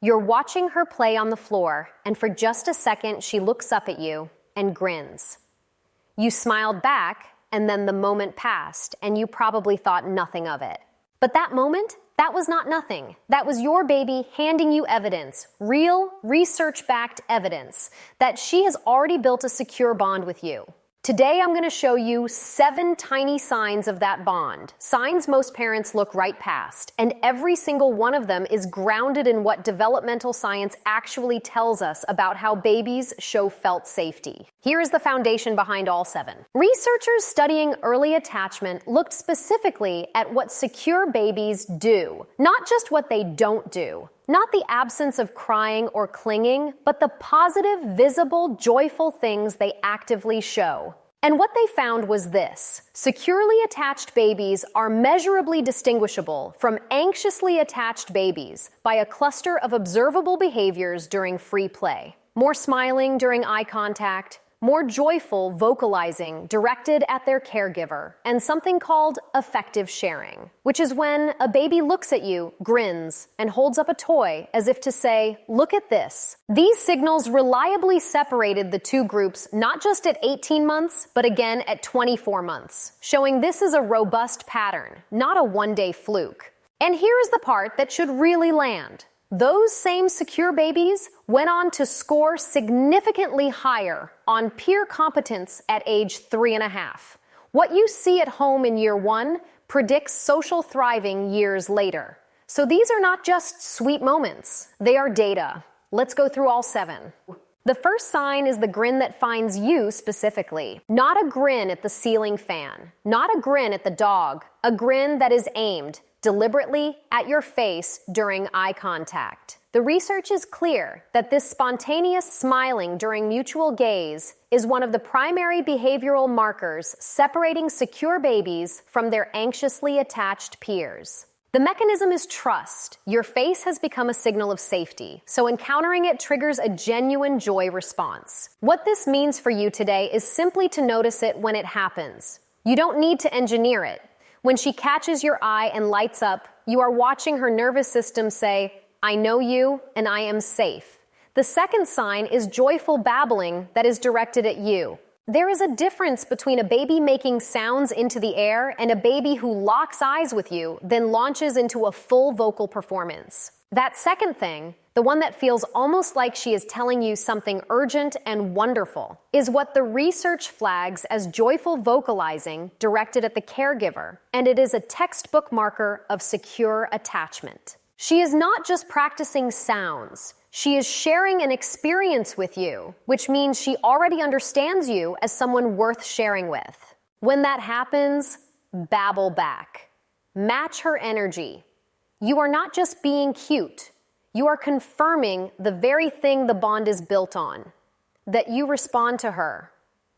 You're watching her play on the floor, and for just a second, she looks up at you and grins. You smiled back, and then the moment passed, and you probably thought nothing of it. But that moment, that was not nothing. That was your baby handing you evidence, real, research-backed evidence, that she has already built a secure bond with you. Today, I'm going to show you 7 tiny signs of that bond, signs most parents look right past, and every single one of them is grounded in what developmental science actually tells us about how babies show felt safety. Here is the foundation behind all 7. Researchers studying early attachment looked specifically at what secure babies do, not just what they don't do. Not the absence of crying or clinging, but the positive, visible, joyful things they actively show. And what they found was this: securely attached babies are measurably distinguishable from anxiously attached babies by a cluster of observable behaviors during free play. More smiling during eye contact, more joyful vocalizing directed at their caregiver, and something called affective sharing, which is when a baby looks at you, grins, and holds up a toy as if to say, "Look at this." These signals reliably separated the two groups not just at 18 months, but again at 24 months, showing this is a robust pattern, not a one-day fluke. And here is the part that should really land. Those same secure babies went on to score significantly higher on peer competence at age 3.5. What you see at home in year 1 predicts social thriving years later. So these are not just sweet moments, they are data. Let's go through all 7. The first sign is the grin that finds you specifically. Not a grin at the ceiling fan, not a grin at the dog, a grin that is aimed deliberately at your face during eye contact. The research is clear that this spontaneous smiling during mutual gaze is one of the primary behavioral markers separating secure babies from their anxiously attached peers. The mechanism is trust. Your face has become a signal of safety, so encountering it triggers a genuine joy response. What this means for you today is simply to notice it when it happens. You don't need to engineer it. When she catches your eye and lights up, you are watching her nervous system say, "I know you and I am safe." The second sign is joyful babbling that is directed at you. There is a difference between a baby making sounds into the air and a baby who locks eyes with you, then launches into a full vocal performance. That second thing, the one that feels almost like she is telling you something urgent and wonderful, is what the research flags as joyful vocalizing directed at the caregiver, and it is a textbook marker of secure attachment. She is not just practicing sounds. She is sharing an experience with you, which means she already understands you as someone worth sharing with. When that happens, babble back. Match her energy. You are not just being cute. You are confirming the very thing the bond is built on, that you respond to her.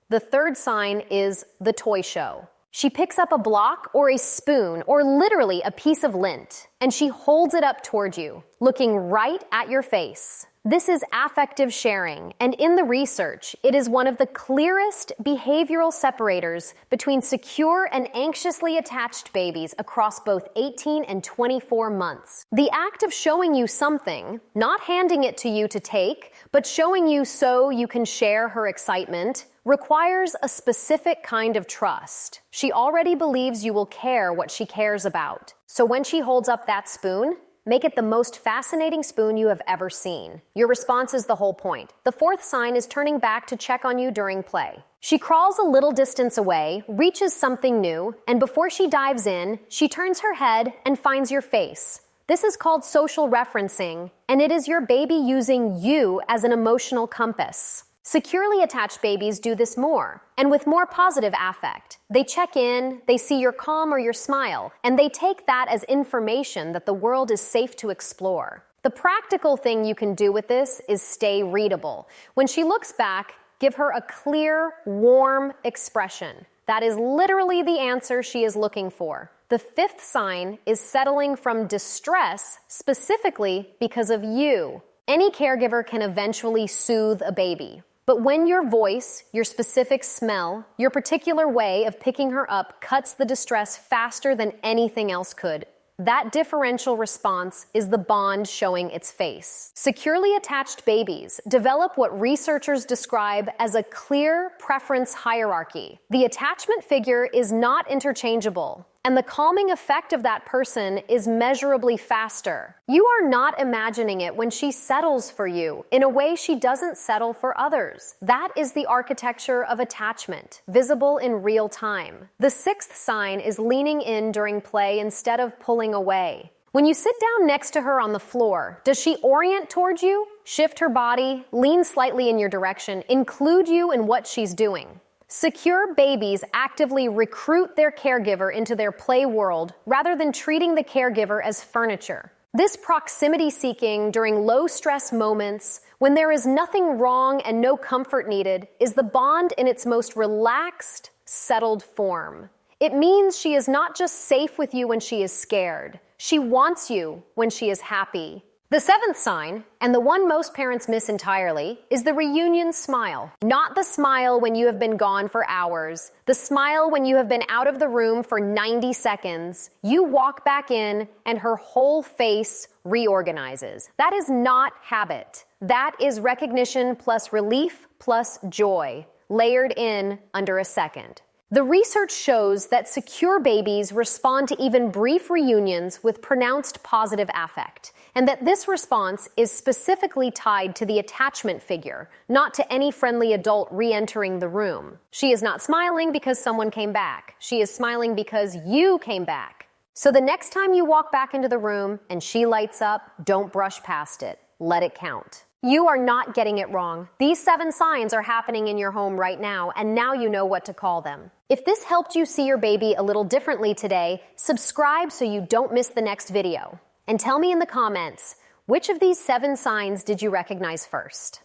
The third sign is the toy show. She picks up a block or a spoon or literally a piece of lint, and she holds it up toward you, looking right at your face. This is affective sharing, and in the research, it is one of the clearest behavioral separators between secure and anxiously attached babies across both 18 and 24 months. The act of showing you something, not handing it to you to take, but showing you so you can share her excitement, requires a specific kind of trust. She already believes you will care what she cares about. So when she holds up that spoon, make it the most fascinating spoon you have ever seen. Your response is the whole point. The fourth sign is turning back to check on you during play. She crawls a little distance away, reaches something new, and before she dives in, she turns her head and finds your face. This is called social referencing, and it is your baby using you as an emotional compass. Securely attached babies do this more, and with more positive affect. They check in, they see your calm or your smile, and they take that as information that the world is safe to explore. The practical thing you can do with this is stay readable. When she looks back, give her a clear, warm expression. That is literally the answer she is looking for. The fifth sign is settling from distress specifically because of you. Any caregiver can eventually soothe a baby. But when your voice, your specific smell, your particular way of picking her up cuts the distress faster than anything else could, That differential response is the bond showing its face. Securely attached babies develop what researchers describe as a clear preference hierarchy. The attachment figure is not interchangeable, and the calming effect of that person is measurably faster. You are not imagining it when she settles for you in a way she doesn't settle for others. That is the architecture of attachment, visible in real time. The sixth sign is leaning in during play instead of pulling away. When you sit down next to her on the floor, does she orient towards you, shift her body, lean slightly in your direction, include you in what she's doing? Secure babies actively recruit their caregiver into their play world rather than treating the caregiver as furniture. This proximity seeking during low-stress moments, when there is nothing wrong and no comfort needed, is the bond in its most relaxed, settled form. It means she is not just safe with you when she is scared. She wants you when she is happy. The seventh sign, and the one most parents miss entirely, is the reunion smile. Not the smile when you have been gone for hours, the smile when you have been out of the room for 90 seconds. You walk back in and her whole face reorganizes. That is not habit. That is recognition plus relief plus joy, layered in under a second. The research shows that secure babies respond to even brief reunions with pronounced positive affect, and that this response is specifically tied to the attachment figure, not to any friendly adult re-entering the room. She is not smiling because someone came back. She is smiling because you came back. So the next time you walk back into the room and she lights up, don't brush past it. Let it count. You are not getting it wrong. These 7 signs are happening in your home right now, and now you know what to call them. If this helped you see your baby a little differently today, subscribe so you don't miss the next video. And tell me in the comments, which of these 7 signs did you recognize first?